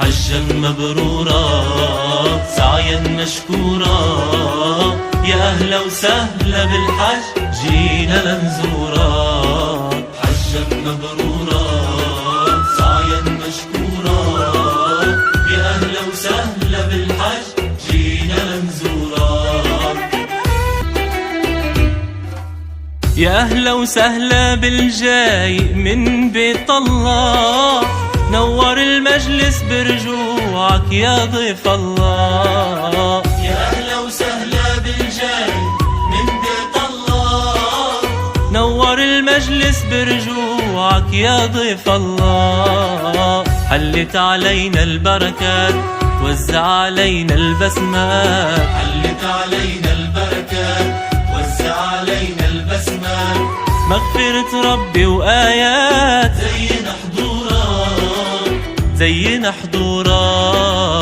حجا مبرورا سعيا مشكورا، يا أهلا وسهلا بالحج جينا لنزورا. حجا مبرورا سعيا مشكورا، يا أهلا وسهلا بالحج جينا لنزورا. يا أهلا وسهلا بالجاي من بيت الله، نور المجلس برجوعك يا ضيف الله. يا أهلا وسهلا بالجاي من بيت الله، نور المجلس برجوعك يا ضيف الله. حلت علينا البركات وزع علينا البسمات، حلت علينا البركات وزع علينا البسمات. مغفرة ربي وآيات زينا حضورك زينا حضورك.